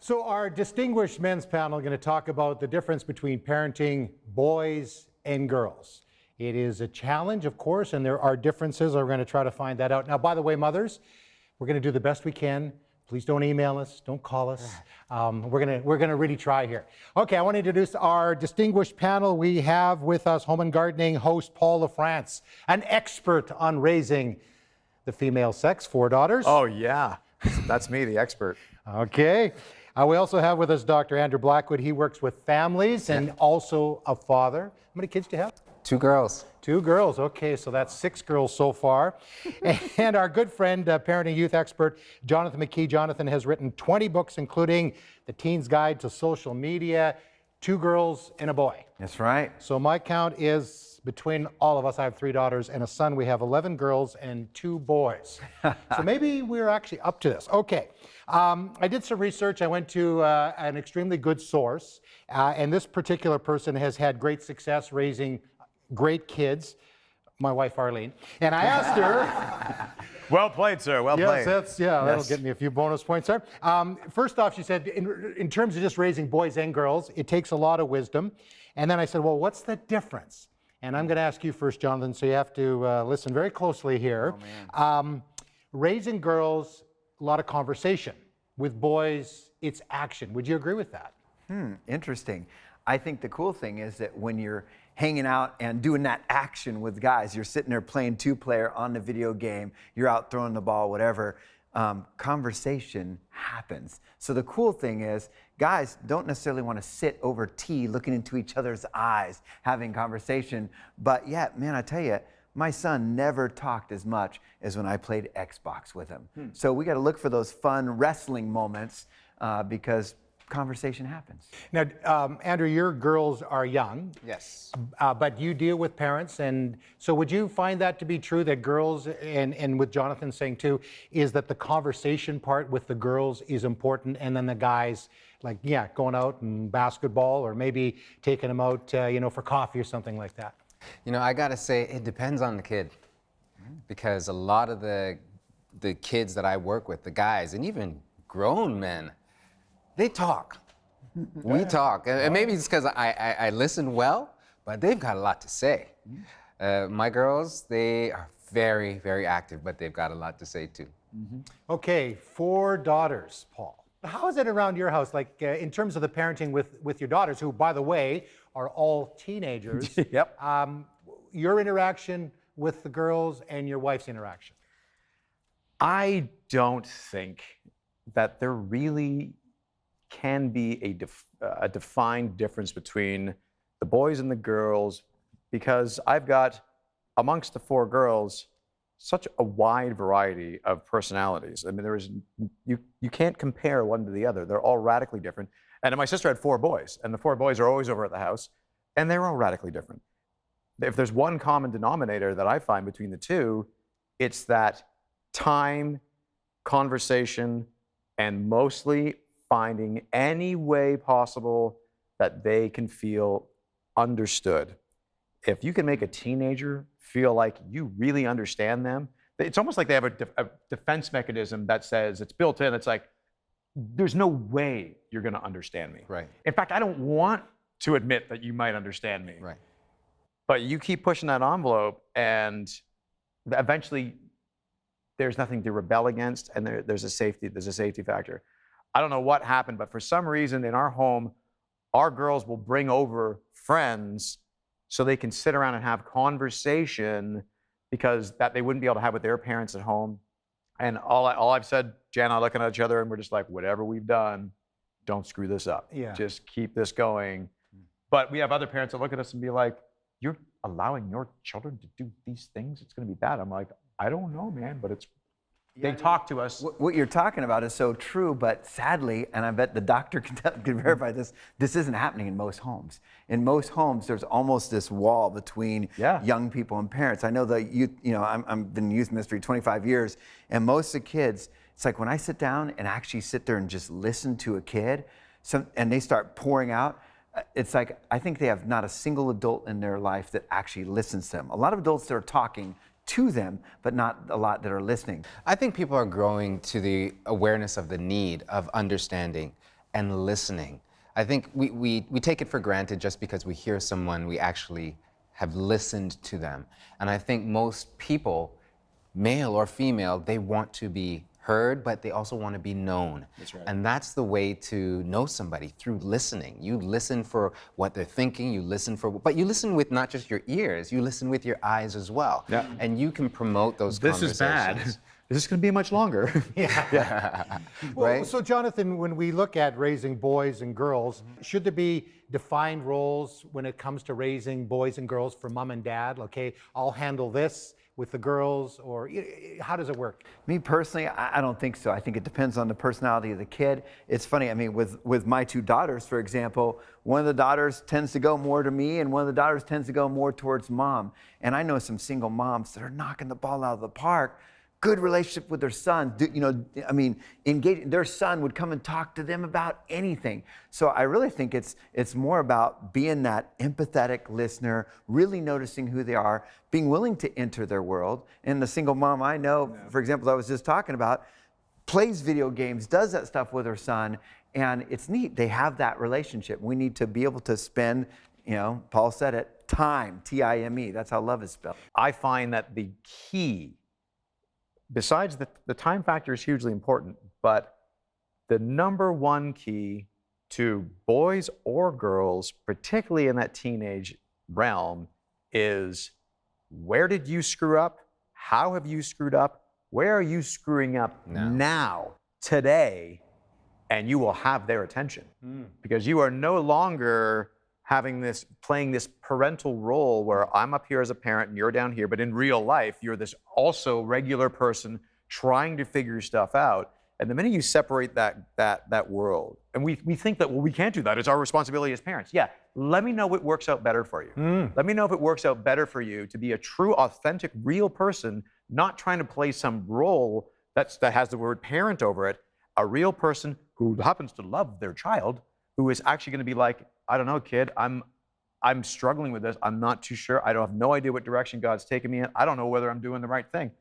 So our distinguished men's panel are going to talk about the difference between parenting boys and girls. It is a challenge, of course, and there are differences. We're going to try to find that out. Now, by the way, mothers, we're going to do the best we can. Please don't email us, don't call us. We're gonna really try here. Okay, I want to introduce our distinguished panel. We have with us home and gardening host Paul LaFrance, an expert on raising the female sex, 4 daughters. Oh yeah, that's me, the expert. Okay. We also have with us Dr. Andrew Blackwood. He works with families and also a father. How many kids do you have? 2 girls. 2 girls. Okay, so that's 6 girls so far. And our good friend, parenting youth expert, Jonathan McKee. Jonathan has written 20 books, including The Teen's Guide to Social Media, 2 girls and a boy. That's right. So my count is, between all of us, I have 3 daughters and a son. We have 11 girls and 2 boys. So maybe we're actually up to this. Okay. I did some research. I went to an extremely good source. And this particular person has had great success raising great kids, my wife Arlene. And I asked her. Well played, sir. Well played. That'll get me a few bonus points there. First off, she said, in terms of just raising boys and girls, it takes a lot of wisdom. And then I said, well, what's the difference? And I'm going to ask you first, Jonathan, so you have to listen very closely here. Oh, man. Raising girls, a lot of conversation. With boys, it's action. Would you agree with that? Interesting. I think the cool thing is that when you're hanging out and doing that action with guys, you're sitting there playing 2-player on the video game, you're out throwing the ball, whatever, conversation happens. So the cool thing is, guys don't necessarily want to sit over tea looking into each other's eyes, having conversation. But yeah, man, I tell you, my son never talked as much as when I played Xbox with him. So we got to look for those fun wrestling moments because conversation happens. Now, Andrew, your girls are young. Yes. But you deal with parents, and so would you find that to be true, that girls, and with Jonathan saying too, is that the conversation part with the girls is important, and then the guys, like, yeah, going out and basketball, or maybe taking them out, for coffee or something like that? You know, I gotta say, it depends on the kid. Because a lot of the kids that I work with, the guys, and even grown men, they talk. We talk. And maybe it's because I listen well, but they've got a lot to say. My girls, they are very, very active, but they've got a lot to say too. Okay, 4 daughters, Paul. How is it around your house, like in terms of the parenting with your daughters, who, by the way, are all teenagers? Yep. Your interaction with the girls and your wife's interaction? I don't think that there really can be a defined difference between the boys and the girls, because I've got, amongst the 4 girls, such a wide variety of personalities. I mean, you can't compare one to the other. They're all radically different. And my sister had 4 boys, and the 4 boys are always over at the house, and they're all radically different. If there's one common denominator that I find between the 2, it's that time, conversation, and mostly finding any way possible that they can feel understood. If you can make a teenager feel like you really understand them, it's almost like they have a defense mechanism that says, it's built in, it's like, there's no way you're gonna understand me. Right. In fact, I don't want to admit that you might understand me. Right. But you keep pushing that envelope, and eventually there's nothing to rebel against, and there's a safety factor. I don't know what happened, but for some reason in our home, our girls will bring over friends so they can sit around and have conversation, because that they wouldn't be able to have with their parents at home. And all I've said, Jan and I looking at each other, and we're just like, whatever we've done, don't screw this up. Yeah. Just keep this going. But we have other parents that look at us and be like, you're allowing your children to do these things? It's going to be bad. I'm like, I don't know, man, but they talk to us. What you're talking about is so true, but sadly, and I bet the doctor can verify this, this isn't happening in most homes. In most homes, there's almost this wall between young people and parents. I know that I've been in youth ministry 25 years, and most of the kids, it's like when I sit down and actually sit there and just listen to a kid, and they start pouring out, it's like, I think they have not a single adult in their life that actually listens to them. A lot of adults that are talking to them, but not a lot that are listening. I think people are growing to the awareness of the need of understanding and listening. I think we take it for granted just because we hear someone, we actually have listened to them. And I think most people, male or female, they want to be heard, but they also want to be known. That's right. And that's the way to know somebody, through listening. You listen for what they're thinking, but you listen with not just your ears, you listen with your eyes as well. Yeah. And you can promote those This is conversations. bad. This is going to be much longer. Well, Right? so Jonathan, when we look at raising boys and girls, should there be defined roles when it comes to raising boys and girls for mom and dad? Okay, I'll handle this with the girls, or how does it work? Me personally, I don't think so. I think it depends on the personality of the kid. It's funny, I mean, with my two daughters, for example, one of the daughters tends to go more to me and one of the daughters tends to go more towards mom. And I know some single moms that are knocking the ball out of the park. Good relationship with their son, engaging. Their son would come and talk to them about anything. So I really think it's more about being that empathetic listener, really noticing who they are, being willing to enter their world. And the single mom I know, for example, that I was just talking about, plays video games, does that stuff with her son, and it's neat. They have that relationship. We need to be able to spend, Paul said it, time, T-I-M-E. That's how love is spelled. I find that the key, besides the time factor is hugely important, but the number one key to boys or girls, particularly in that teenage realm, is where did you screw up? How have you screwed up? Where are you screwing up now, today? And you will have their attention because you are no longer playing this parental role where I'm up here as a parent and you're down here, but in real life, you're this also regular person trying to figure stuff out. And the minute you separate that world, and we think that, well, we can't do that, it's our responsibility as parents. Yeah, let me know what works out better for you. Let me know if it works out better for you to be a true, authentic, real person, not trying to play some role that has the word parent over it, a real person who happens to love their child, who is actually going to be like, I don't know, kid, I'm struggling with this. I'm not too sure. I have no idea what direction God's taking me in. I don't know whether I'm doing the right thing.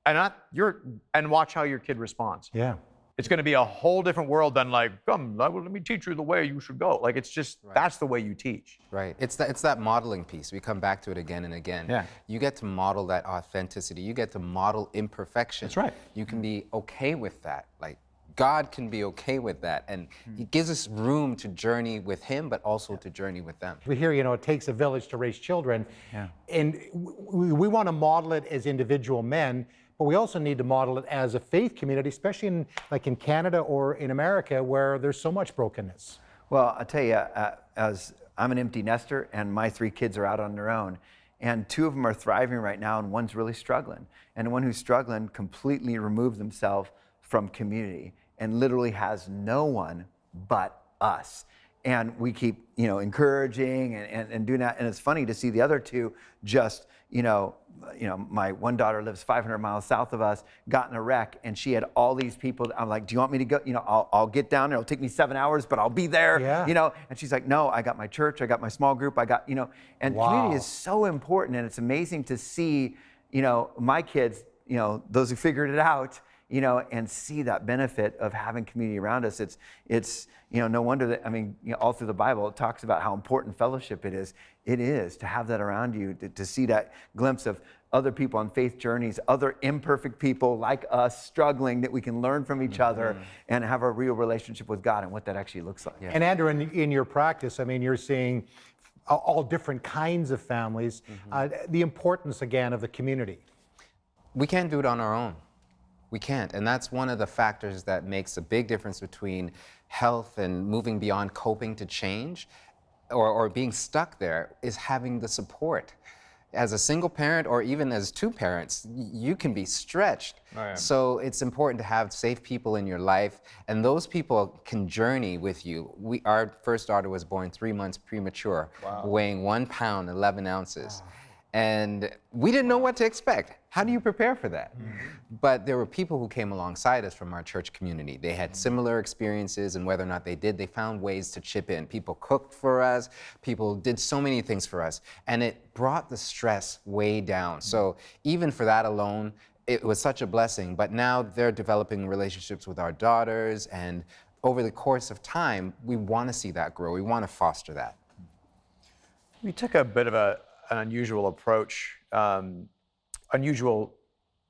And watch how your kid responds. Yeah. It's going to be a whole different world than like, come, let me teach you the way you should go. Like, it's just, that's the way you teach. Right. It's that modeling piece. We come back to it again and again. Yeah. You get to model that authenticity. You get to model imperfection. That's right. You can be okay with that. Like, God can be okay with that. And He gives us room to journey with Him, but also to journey with them. We hear, it takes a village to raise children. Yeah. And we want to model it as individual men, but we also need to model it as a faith community, especially in Canada or in America, where there's so much brokenness. Well, I'll tell you, as I'm an empty nester and my 3 kids are out on their own, and 2 of them are thriving right now and one's really struggling. And the one who's struggling completely removed themselves from community and literally has no one but us. And we keep, encouraging and doing that. And it's funny to see the other 2 just, my one daughter lives 500 miles south of us, got in a wreck, and she had all these people. I'm like, do you want me to go? I'll get down there. It'll take me 7 hours, but I'll be there. Yeah. And she's like, no, I got my church, I got my small group, and Wow. community is so important. And it's amazing to see, my kids, those who figured it out, and see that benefit of having community around us. It's no wonder that, all through the Bible, it talks about how important fellowship it is. It is to have that around you, to see that glimpse of other people on faith journeys, other imperfect people like us struggling, that we can learn from each other and have a real relationship with God and what that actually looks like. Yeah. And Andrew, in your practice, you're seeing all different kinds of families, the importance, again, of the community. We can't do it on our own. We can't, and that's one of the factors that makes a big difference between health and moving beyond coping to change, or being stuck there, is having the support. As a single parent, or even as 2 parents, you can be stretched. So it's important to have safe people in your life, and those people can journey with you. Our first daughter was born 3 months premature, weighing 1 pound, 11 ounces. And we didn't know what to expect. How do you prepare for that? But there were people who came alongside us from our church community. They had similar experiences, and whether or not they did, they found ways to chip in. People cooked for us, people did so many things for us, and it brought the stress way down. So even for that alone, it was such a blessing. But now they're developing relationships with our daughters, and over the course of time, we want to see that grow. We want to foster that. We took a bit of an unusual approach, unusual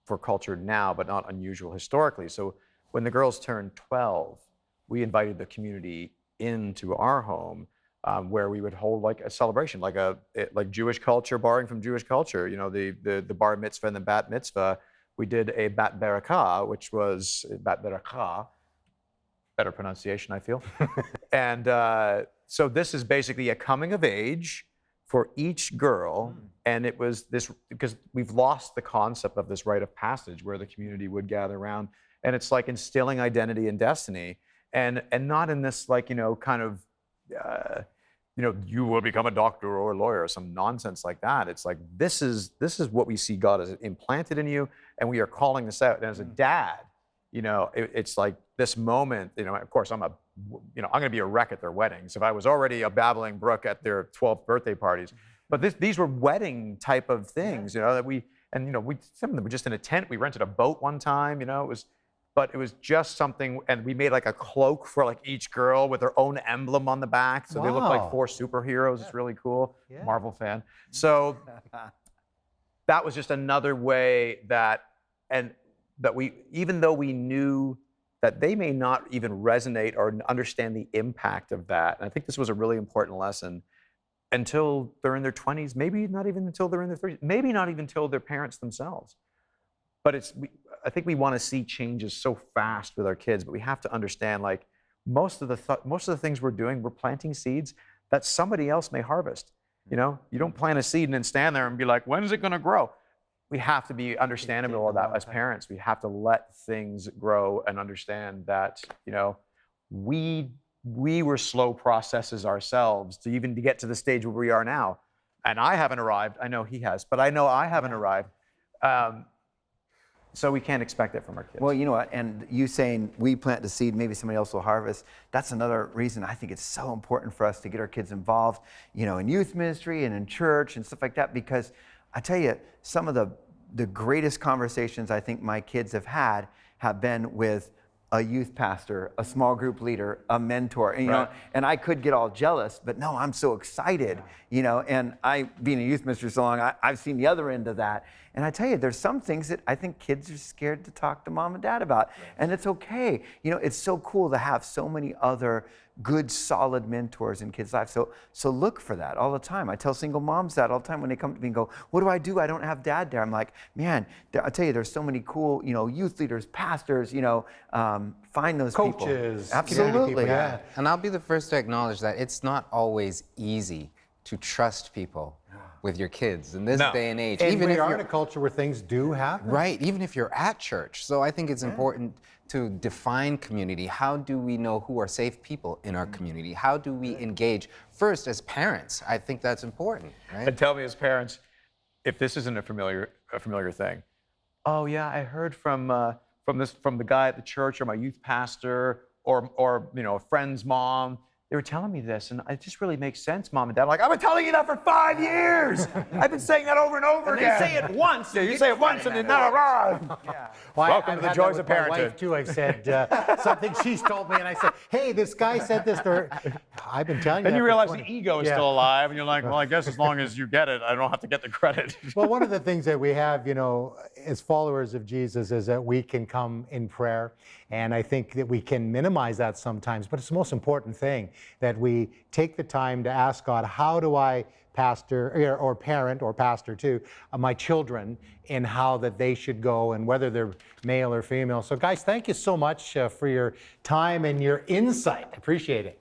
for culture now, but not unusual historically. So when the girls turned 12, we invited the community into our home, where we would hold like a celebration, like Jewish culture, borrowing from Jewish culture. You know, the bar mitzvah and the bat mitzvah. We did a bat berakah, which was bat berakah, better pronunciation, I feel. And so this is basically a coming of age for each girl, and it was this, because we've lost the concept of this rite of passage where the community would gather around, and it's like instilling identity and destiny, and not in this like, you know, kind of, you will become a doctor or a lawyer or some nonsense like that. It's like, this is what we see God has implanted in you, and we are calling this out. And as a dad, you know, it's like this moment, you know, of course I'm going to be a wreck at their weddings. If I was already a babbling brook at their 12th birthday parties, but these were wedding type of things, you know, some of them were just in a tent. We rented a boat one time, you know, but it was just something, and we made like a cloak for like each girl with their own emblem on the back. So they look like 4 superheroes. It's really cool. Yeah. Marvel fan. So that was just another way that we, even though we knew that they may not even resonate or understand the impact of that. And I think this was a really important lesson until they're in their 20s, maybe not even until they're in their 30s, maybe not even until they're parents themselves. But I think we want to see changes so fast with our kids, but we have to understand, like, most of the things we're doing, we're planting seeds that somebody else may harvest. You know, you don't plant a seed and then stand there and be like, when is it going to grow? We have to be understanding of that as parents. We have to let things grow and understand that, you know, we were slow processes ourselves to get to the stage where we are now. And I haven't arrived. I know he has, but I know I haven't arrived. So we can't expect it from our kids. Well, you know what, and you saying we plant the seed, maybe somebody else will harvest, that's another reason I think it's so important for us to get our kids involved, you know, in youth ministry and in church and stuff like that, because I tell you, some of the greatest conversations I think my kids have been with a youth pastor, a small group leader, a mentor, and, you know, and I could get all jealous, but no, I'm so excited, you know, and I, being a youth minister so long, I've seen the other end of that. And I tell you, there's some things that I think kids are scared to talk to mom and dad about, and it's okay. You know, it's so cool to have so many other good, solid mentors in kids' lives. So look for that all the time. I tell single moms that all the time when they come to me and go, what do? I don't have dad there. I'm like, man, I tell you, there's so many cool, you know, youth leaders, pastors, you know, find those coaches, people. Absolutely. People, yeah. And I'll be the first to acknowledge that it's not always easy to trust people with your kids in this day and age. And even we if are you're in a culture where things do happen. right, even if you're at church. So I think it's important to define community. How do we know who are safe people in our community? How do we engage first as parents? I think that's important, right? And tell me as parents, if this isn't a familiar thing. Oh yeah, I heard from the guy at the church, or my youth pastor, or you know, a friend's mom. They were telling me this, and it just really makes sense, Mom and Dad. I'm like, I've been telling you that for 5 years. I've been saying that over and over again. They say it once. Yeah, you say it once, and then Well, welcome to the joys of My wife parenthood. too. I've said something she's told me, and I said, "Hey, this guy said this to her." I've been telling you. And that you for realize 20 the ego is still alive, and you're like, well, I guess as long as you get it, I don't have to get the credit. Well, one of the things that we have, you know, as followers of Jesus, is that we can come in prayer. And I think that we can minimize that sometimes, but it's the most important thing, that we take the time to ask God, how do I pastor, or parent, or pastor too, my children, in how that they should go, and whether they're male or female. So guys, thank you so much for your time and your insight. Appreciate it.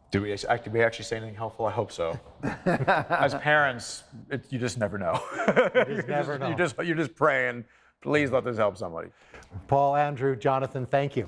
Do we actually say anything helpful? I hope so. As parents, you just never know. You just never know. You're just praying, please let this help somebody. Paul, Andrew, Jonathan, thank you.